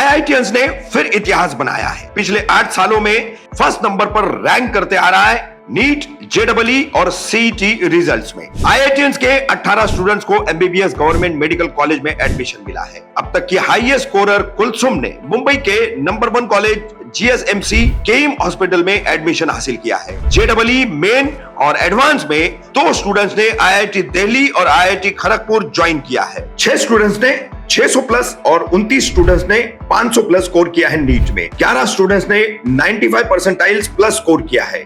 IITians ने फिर इतिहास बनाया है। पिछले 8 सालों में फर्स्ट नंबर पर रैंक करते आ रहा है नीट, जेईई और सीईटी रिजल्ट्स में। आईआईटियंस के 18 स्टूडेंट्स को एमबीबीएस गवर्नमेंट मेडिकल कॉलेज में एडमिशन मिला है। अब तक की हाईएस्ट स्कोरर कुलसुम ने मुंबई के नंबर 1 कॉलेज जीएसएमसी केम हॉस्पिटल में एडमिशन हासिल किया है। जेईई मेन और एडवांस में 2 स्टूडेंट्स ने आईआईटी दिल्ली और आईआईटी खड़गपुर ज्वाइन किया है। 6 स्टूडेंट्स ने 600 प्लस और 29 स्टूडेंट्स ने 500 प्लस स्कोर किया है नीट में। 11 स्टूडेंट्स ने 95 परसेंटाइल्स प्लस स्कोर किया है।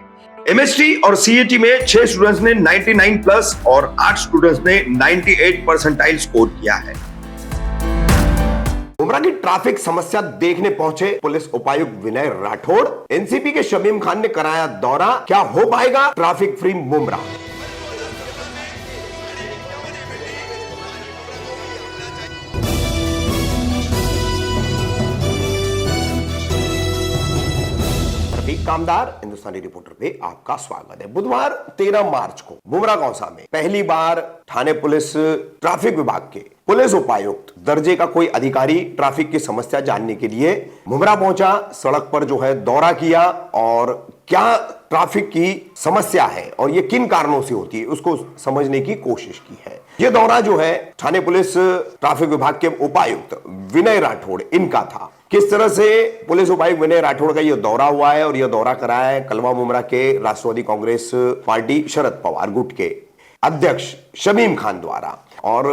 एमएसटी और सीईटी में 6 स्टूडेंट्स ने 99 प्लस और 8 स्टूडेंट्स ने 98 परसेंटाइल स्कोर किया है। मुंब्रा की ट्रैफिक समस्या देखने पहुंचे पुलिस उपायुक्त विनय राठौड़। एनसीपी के शमीम खान ने कराया दौरा। क्या हो पाएगा ट्रैफिक फ्री मुंब्रा? कामदार हिंदुस्तानी रिपोर्टर पे आपका स्वागत है। बुधवार 13 मार्च को मुंब्रा कौसा में पहली बार थाने पुलिस ट्रैफिक विभाग के पुलिस उपायुक्त दर्जे का कोई अधिकारी ट्रैफिक की समस्या जानने के लिए मुंब्रा पहुंचा। सड़क पर जो है दौरा किया और क्या ट्रैफिक की समस्या है और ये किन कारणों से होती है उसको समझने की कोशिश की है। ये दौरा जो है थाने पुलिस ट्रैफिक विभाग के उपायुक्त विनय राठौड़ इनका था। किस तरह से पुलिस उपायुक्त विनय राठौड़ का यह दौरा हुआ है और यह दौरा कराया है कलवा मुंब्रा के राष्ट्रवादी कांग्रेस पार्टी शरद पवार गुट के अध्यक्ष शमीम खान द्वारा, और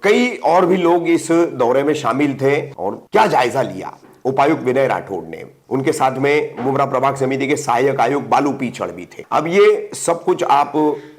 कई और भी लोग इस दौरे में शामिल थे। और क्या जायजा लिया उपायुक्त विनय राठौड़ ने, उनके साथ में मुंब्रा प्रभाग समिति के सहायक आयुक्त बालू पीछड़ भी थे। अब ये सब कुछ आप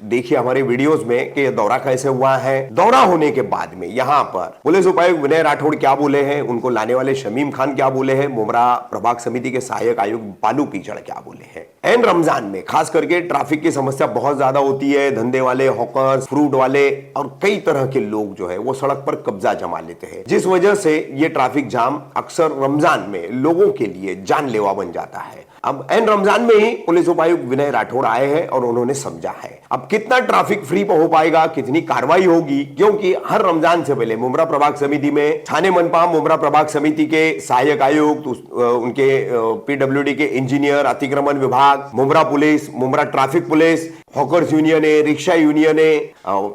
देखिए हमारे वीडियोस में कि यह दौरा कैसे हुआ है। दौरा होने के बाद में यहाँ पर पुलिस उपायुक्त विनय राठौड़ क्या बोले हैं, उनको लाने वाले शमीम खान क्या बोले हैं, मुंब्रा प्रभाग समिति के सहायक आयुक्त बालू पीछड़ क्या बोले हैं। एन रमजान में खास करके ट्रैफिक की समस्या बहुत ज्यादा होती है। धंधे वाले, हॉकर्स, फ्रूट वाले और कई तरह के लोग जो है वो सड़क पर कब्जा जमा लेते हैं, जिस वजह से ये ट्रैफिक जाम अक्सर रमजान में लोगों के लिए जानलेवा बन जाता है। अब एन रमजान में ही पुलिस उपायुक्त विनय राठौड़ आए हैं और उन्होंने समझा है अब कितना ट्रैफिक फ्री हो पाएगा, कितनी कार्रवाई होगी, क्योंकि हर रमजान से पहले मुंब्रा प्रभाग समिति में थाने मनपा, मुंब्रा प्रभाग समिति के सहायक आयुक्त, उनके पीडब्ल्यूडी के इंजीनियर, अतिक्रमण विभाग, Mumbra police, Mumbra traffic police, hawkers union है, रिक्शा यूनियन है,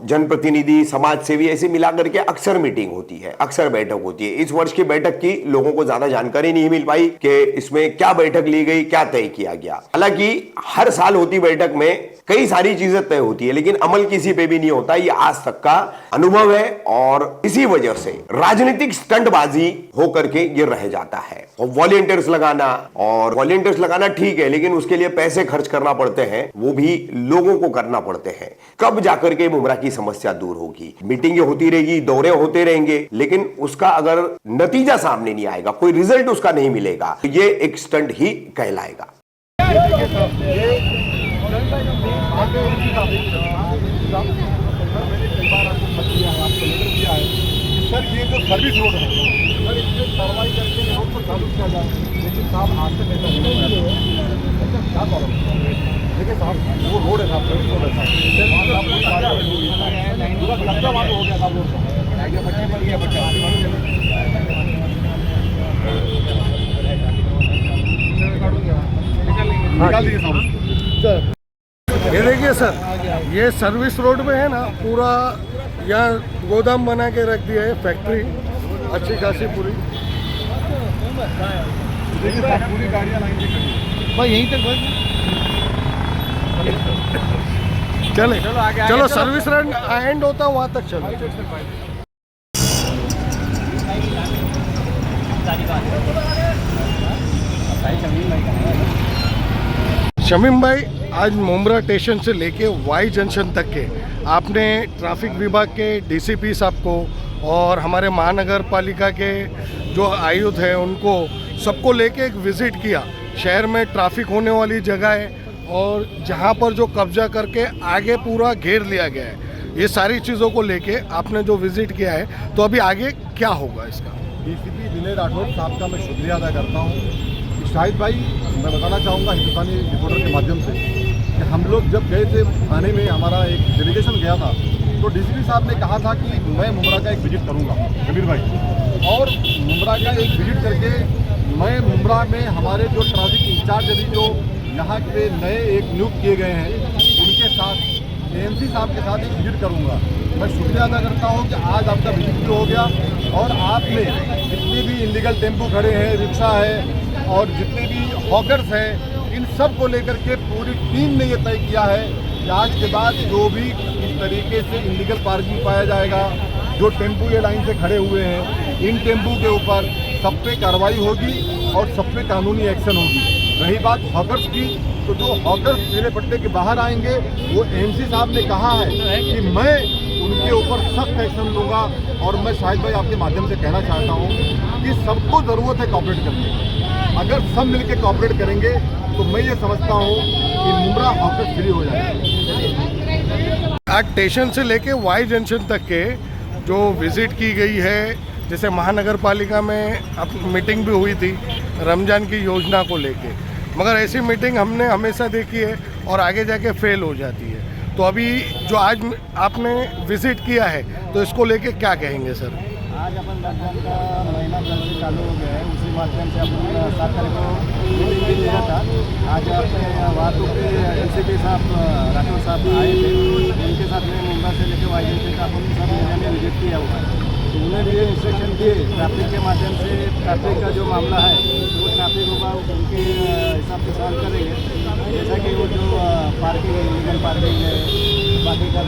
जनप्रतिनिधि, समाज सेवी, ऐसे मिलाकर के अक्सर मीटिंग होती है, अक्सर बैठक होती है। इस वर्ष की बैठक की लोगों को ज्यादा जानकारी नहीं मिल पाई कि इसमें क्या बैठक ली गई, क्या तय किया गया। हालांकि हर साल होती बैठक में कई सारी चीजें तय होती है, लेकिन अमल किसी पे भी नहीं होता। ये आज तक का अनुभव है और इसी वजह से राजनीतिक स्टंटबाजी होकर के ये रह जाता है। वॉलंटियर्स लगाना ठीक है, लेकिन उसके लिए पैसे खर्च करना पड़ते हैं, वो भी लोगों को करना पड़ते हैं। कब जाकर के मुंब्रा की समस्या दूर होगी? मीटिंगें होती रहेगी, दौरे होते रहेंगे, लेकिन उसका अगर नतीजा सामने नहीं आएगा, कोई रिजल्ट उसका नहीं मिलेगा, तो ये एक स्टंट ही कहलाएगा। सर ये जो सर्विस रोड है सर, इसमें कार्रवाई करके रोड को चालू किया जाए, लेकिन साहब आज तक ऐसा नहीं हुआ है। क्या प्रॉब्लम है? देखिए साहब वो रोड है साहब, सर्विस रोड है साहब, पूरा कब्जा वहाँ हो गया साहब, निकाल दिए साहब। ये देखिए सर, ये सर्विस रोड में है ना, पूरा यहाँ गोदाम बना के रख दिया है, फैक्ट्री अच्छी खासी पूरी। पूरी गाड़ियाँ भाई यहीं तक बस चले, चलो सर्विस रोड एंड होता है वहाँ तक चलो। शमीम भाई, आज मुंब्रा स्टेशन से लेके वाई जंक्शन तक के आपने ट्रैफिक विभाग के डीसीपी साहब को और हमारे महानगर पालिका के जो आयुक्त हैं उनको सबको लेके एक विज़िट किया। शहर में ट्रैफिक होने वाली जगह है और जहां पर जो कब्जा करके आगे पूरा घेर लिया गया है, ये सारी चीज़ों को लेके आपने जो विज़िट किया है, तो अभी आगे क्या होगा इसका? डीसीपी विनय राठौड़ साहब का मैं शुक्रिया अदा करता हूँ। शाहिद भाई, मैं बताना चाहूँगा हिंदुस्तानी रिपोर्टर के माध्यम से कि हम लोग जब गए थे थाने में, हमारा एक डेलीगेशन गया था, तो डीसीपी साहब ने कहा था कि मैं मुंब्रा का एक विजिट करूँगा, कबीर भाई, और मुंब्रा का एक विजिट करके मुंब्रा में हमारे जो ट्रैफिक इंचार्ज अभी जो यहाँ के नए एक नियुक्त किए गए हैं उनके साथ एएमसी साहब के साथ एक विजिट करूँगा। मैं शुक्रिया अदा करता हूँ कि आज आपका विजिट भी हो गया और आपने जितने भी इलीगल टेम्पो खड़े हैं, रिक्शा है और जितने भी हॉकर्स हैं, इन सब को लेकर के पूरी टीम ने ये तय किया है कि आज के बाद जो भी इस तरीके से इलीगल पार्किंग पाया जाएगा, जो टेम्पो ये लाइन से खड़े हुए हैं, इन टेम्पो के ऊपर सब पे कार्रवाई होगी और सब पे कानूनी एक्शन होगी। रही बात हॉकर्स की, तो जो हॉकर्स मेरे पट्टे के बाहर आएंगे वो एमसी साहब ने कहा है कि मैं उनके ऊपर सख्त एक्शन लूँगा। और मैं शाहिद भाई आपके माध्यम से कहना चाहता हूँ कि सबको ज़रूरत है कॉपरेट करने की। अगर सब मिलकर कॉपरेट करेंगे तो मैं ये समझता हूँ कि मुंब्रा हॉकर्स फ्री हो जाएगा। आज स्टेशन से लेके वाई जंक्शन तक के जो विज़िट की गई है, जैसे महानगर पालिका में अब मीटिंग भी हुई थी रमज़ान की योजना को लेके, मगर ऐसी मीटिंग हमने हमेशा देखी है और आगे जाके फेल हो जाती है। तो अभी जो आज आपने विज़िट किया है तो इसको लेके क्या कहेंगे सर? आज अपन रमजान का महीना कल से चालू हो गया है, उसी माध्यम से अपन 7 तारीख को मीटिंग भी लिया था। आज अपने वातों के डीसीपी साहब राठौर साहब आए थे, उनके साथ में मुंबई से लेकर वाई जंक्शन का अपन सब एरिया में विजिट किया हुआ है। तो उन्हें भी ये इंस्ट्रक्शन दिए ट्रैफिक के माध्यम से, ट्रैफिक का जो मामला है वो ट्रैफिक होगा उनके हिसाब से सॉल्व करेंगे। जैसा कि वो जो पार्किंग है, इलीगल पार्किंग है, बाकी का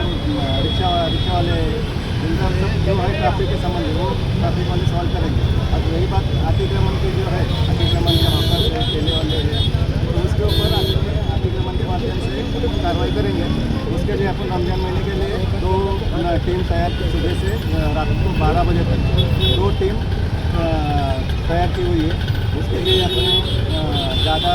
रिक्शा वाले इनका सब जो है ट्रैफिक के संबंध वो ट्रैफिक वाले सॉल्व करेंगे। अब रही बात अतिक्रमण की, जो है अतिक्रमण के हॉकर्स है, ठेले वाले हैं, तो उसके ऊपर अतिक्रमण के माध्यम से कार्रवाई करेंगे। उसके लिए अपन रमजान महीने के लिए 2 टीम तैयार की, सुबह से रात को 12 बजे तक 2 टीम तैयार की हुई है। उसके लिए अपने ज़्यादा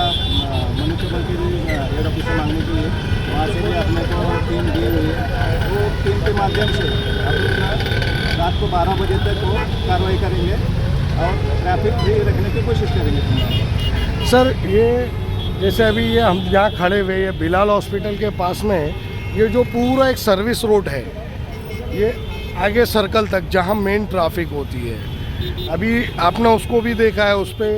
म्यूनिसिपल की भी हेड ऑफिस से मांगने के लिए वहाँ से भी अपने को टीम दी हुई है। वो टीम के माध्यम से अपने रात को 12 बजे तक वो कार्रवाई करेंगे और ट्रैफिक फ्री रखने की कोशिश करेंगे। सर ये जैसे अभी ये हम यहाँ खड़े हुए, ये बिलाल हॉस्पिटल के पास में ये जो पूरा एक सर्विस रोड है, ये आगे सर्कल तक जहाँ मेन ट्रैफिक होती है, अभी आपने उसको भी देखा है, उस पर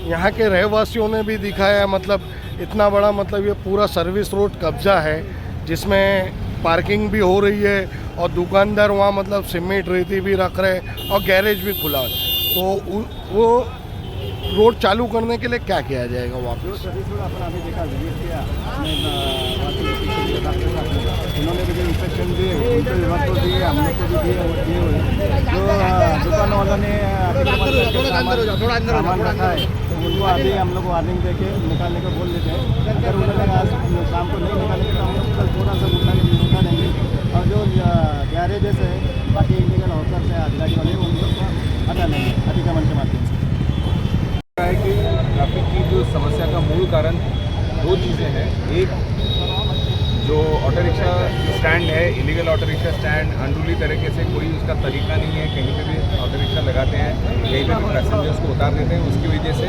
यहाँ के रहवासियों ने भी दिखाया है। मतलब इतना बड़ा, मतलब ये पूरा सर्विस रोड कब्जा है जिसमें पार्किंग भी हो रही है और दुकानदार वहाँ मतलब सीमेंट रेती भी रख रहे हैं और गैरेज भी खुला है। तो वो रोड चालू करने के लिए क्या किया जाएगा वहाँ जो सर्विस रोड अपन अभी देखा, विजिट किया, उन्होंने भी जो इंस्ट्रक्शन दिए उनको विभाग को दिए, हम लोग को भी दिए हुए। जो दुकान वालों ने सामान रखा है उनको अभी हम लोग वार्निंग दे के निकालने को बोल देते हैं। अगर उन्होंने आज शाम को नहीं निकालेंगे तो हम लोग कल थोड़ा सा निकाल देंगे। और जो गैरेजेस है, बाकी इलीगल हॉकर्स है, आदिवासी वाले, उन लोग को हटा लेंगे अतिक्रमण के माध्यम से। है कि ट्रैफिक की जो समस्या का मूल कारण 2 चीज़ें हैं। एक जो ऑटो रिक्शा स्टैंड है, illegal auto rickshaw stand, unruly तरीके से कोई उसका तरीका नहीं है, कहीं पे भी ऑटो रिक्शा लगाते हैं, कहीं पे भी पैसेंजर्स को उतार देते हैं, उसकी वजह से।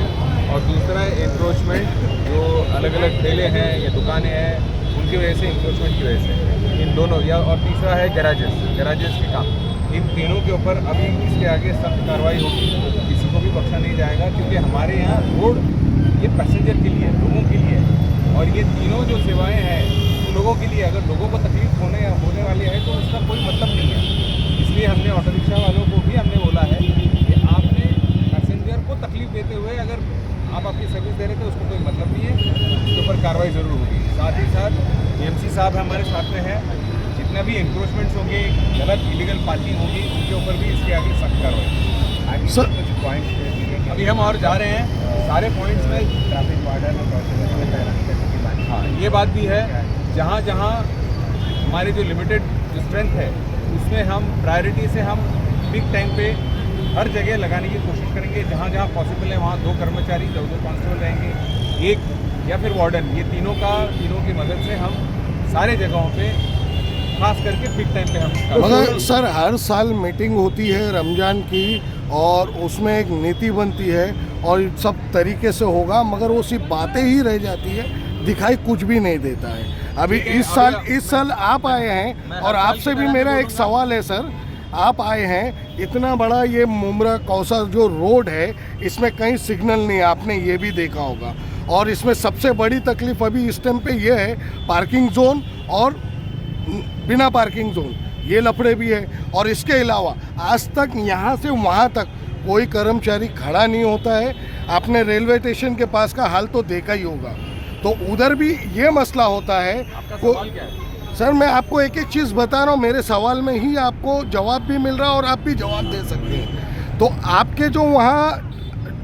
और दूसरा एंक्रोचमेंट, जो अलग अलग ठेले हैं या दुकानें हैं उनकी वजह से, एंक्रोचमेंट की वजह से, इन दोनों। या और तीसरा है गैराजेस के काम। इन तीनों के ऊपर अभी इसके आगे सख्त कार्रवाई होगी, किसी को भी बख्शा नहीं जाएगा, क्योंकि हमारे यहाँ रोड ये पैसेंजर के लिए, लोगों के लिए, और ये तीनों जो सेवाएं हैं लोगों के लिए। अगर लोगों को तकलीफ होने वाली है तो उसका कोई मतलब नहीं है। इसलिए हमने ऑटो रिक्शा वालों को भी हमने बोला है कि आपने पैसेंजर को तकलीफ देते हुए अगर आप आपकी सर्विस दे रहे थे उसको कोई मतलब नहीं है, उसके ऊपर कार्रवाई ज़रूर होगी। साथ ही साथ एमसी साहब हमारे साथ में हैं, जितना भी इंक्रोचमेंट्स होंगे, गलत इलीगल पार्किंग होगी, उनके ऊपर भी इसके आगे सख्त कार्रवाई। आगे सर कुछ पॉइंट्स अभी हम और जा रहे हैं, सारे पॉइंट्स में ट्रैफिक वार्डन और हाँ ये बात भी है, जहाँ जहाँ हमारे जो लिमिटेड जो स्ट्रेंथ है उसमें हम प्रायोरिटी से हम पिक टाइम पे हर जगह लगाने की कोशिश करेंगे। जहाँ जहाँ पॉसिबल है वहाँ 2 कर्मचारी, 2 कांस्टेबल रहेंगे, 1 या फिर वार्डन, ये तीनों की मदद से हम सारे जगहों पे खास करके पिक टाइम पे हम। मगर सर हर साल मीटिंग होती है रमज़ान की और उसमें एक नीति बनती है और सब तरीके से होगा, मगर वो सिर्फ बातें ही रह जाती है, दिखाई कुछ भी नहीं देता है। अभी इस साल आप आए हैं और आपसे भी मेरा एक सवाल है सर आप आए हैं, इतना बड़ा ये मुमरा कौसा जो रोड है, इसमें कहीं सिग्नल नहीं है, आपने ये भी देखा होगा। और इसमें सबसे बड़ी तकलीफ अभी इस टाइम पे ये है, पार्किंग जोन और बिना पार्किंग जोन, ये लफड़े भी है। और इसके अलावा आज तक यहाँ से वहाँ तक कोई कर्मचारी खड़ा नहीं होता है। आपने रेलवे स्टेशन के पास का हाल तो देखा ही होगा, तो उधर भी ये मसला होता है। आपका सवाल क्या है? सर मैं आपको एक एक चीज़ बता रहा हूँ, मेरे सवाल में ही आपको जवाब भी मिल रहा है और आप भी जवाब दे सकते हैं। तो आपके जो वहाँ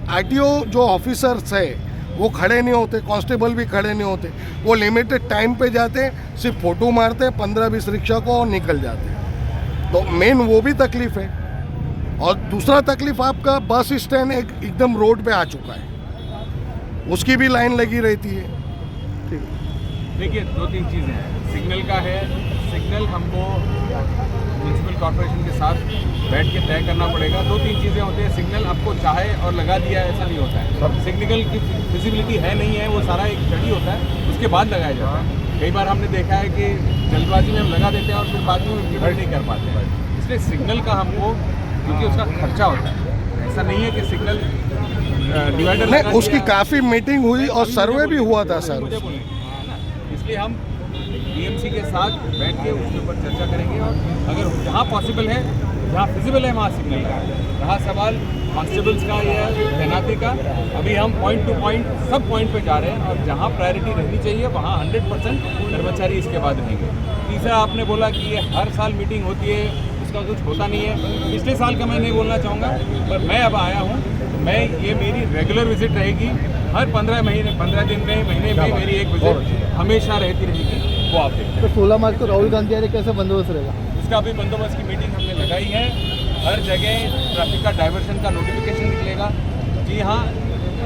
आरटीओ जो ऑफिसर्स है वो खड़े नहीं होते, कांस्टेबल भी खड़े नहीं होते, वो लिमिटेड टाइम पे जाते, सिर्फ फ़ोटो मारते 15-20 रिक्शा को और निकल जाते। तो मेन वो भी तकलीफ़ है। और दूसरा तकलीफ़ आपका बस स्टैंड एकदम रोड पे आ चुका है, उसकी भी लाइन लगी रहती है। देखिए 2-3 चीज़ें हैं। सिग्नल का है, सिग्नल हमको म्यूनसिपल कॉर्पोरेशन के साथ बैठ के तय करना पड़ेगा। 2-3 चीज़ें होती हैं। सिग्नल आपको चाहे और लगा दिया ऐसा नहीं होता है। सिग्नल की विजिबिलिटी है नहीं है, वो सारा एक स्टडी होता है, उसके बाद लगाया जाता है। कई बार हमने देखा है कि जल्दबाजी में हम लगा देते हैं और फिर बाद में इम्प्लीमेंट नहीं कर पाते हैं। इसलिए सिग्नल का हमको, क्योंकि उसका खर्चा होता है, ऐसा नहीं है कि सिग्नल डिवाइडर नहीं, उसकी काफ़ी मीटिंग हुई और सर्वे भी हुआ था सर। मुझे बोलेंगे, है ना? इसलिए हम डीएमसी के साथ बैठ के उसके ऊपर चर्चा करेंगे और अगर जहाँ पॉसिबल है, जहाँ फिजिबल है, वहाँ सिग्नल लगाएंगे। रहा सवाल कॉन्स्टेबल्स का या तैनाती का, अभी हम पॉइंट टू पॉइंट सब पॉइंट पे जा रहे हैं और जहाँ प्रायोरिटी रहनी चाहिए वहाँ 100% कर्मचारी इसके बाद रहेंगे। तीसरा आपने बोला कि ये हर साल मीटिंग होती है, उसका कुछ होता नहीं है। पिछले साल का मैं नहीं बोलना चाहूँगा, पर मैं अब आया हूँ, मैं ये मेरी रेगुलर विजिट रहेगी। हर 15 दिन में, महीने में मेरी एक विजिट हमेशा रहती रहेगी, वो आप देखिए। तो 16 मार्च को राहुल गांधी आ रहे, कैसा बंदोबस्त रहेगा? इसका भी बंदोबस्त की मीटिंग हमने लगाई है। हर जगह ट्रैफिक का डाइवर्शन का नोटिफिकेशन निकलेगा। जी हाँ,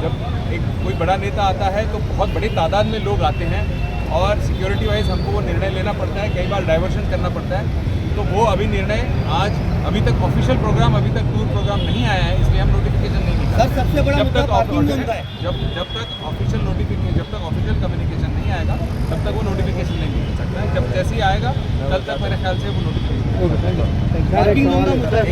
जब एक कोई बड़ा नेता आता है तो बहुत बड़ी तादाद में लोग आते हैं और सिक्योरिटी वाइज हमको वो निर्णय लेना पड़ता है, कई बार डाइवर्शन करना पड़ता है। तो वो अभी निर्णय आज, अभी तक ऑफिशियल प्रोग्राम, अभी तक टूर प्रोग्राम नहीं आया है, इसलिए हम नोटिफिकेशन नहीं निकाल। सर सबसे बड़ा जब तक पार्किंग जोन का है। जब तक ऑफिशियल नोटिफिकेशन, जब तक ऑफिशियल कम्युनिकेशन नहीं आएगा, तब तक वो नोटिफिकेशन नहीं मिल सकता है। जब जैसे ही आएगा कल तक मेरे ख्याल से वो नोटिफिकेशन। पार्किंग जोन का मुद्दा है।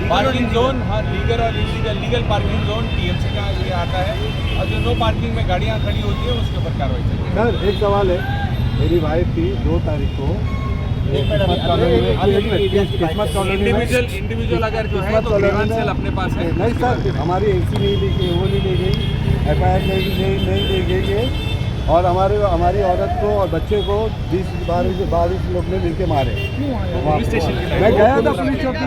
पार्किंग जोन, हाँ, लीगल और लीगल पार्किंग जोन टीएमसी का ये आता है और जो नो पार्किंग में गाड़ियाँ खड़ी होती है उसके ऊपर कार्रवाई चलेगी। सर एक सवाल है, मेरी वाइफ थी 2 तारीख को किस्मत कॉलोनी में इंडिविजुअल अगर जो है तो ग्रीवेंशियल अपने पास है। नहीं सर, हमारी एसी नहीं ली गई, वो नहीं ली गई, FIR नहीं दी गई है और हमारी औरत को और बच्चे को 20-22 लोग ने मिलके मारे। पुलिस स्टेशन मैं गया था पुलिस चौकी,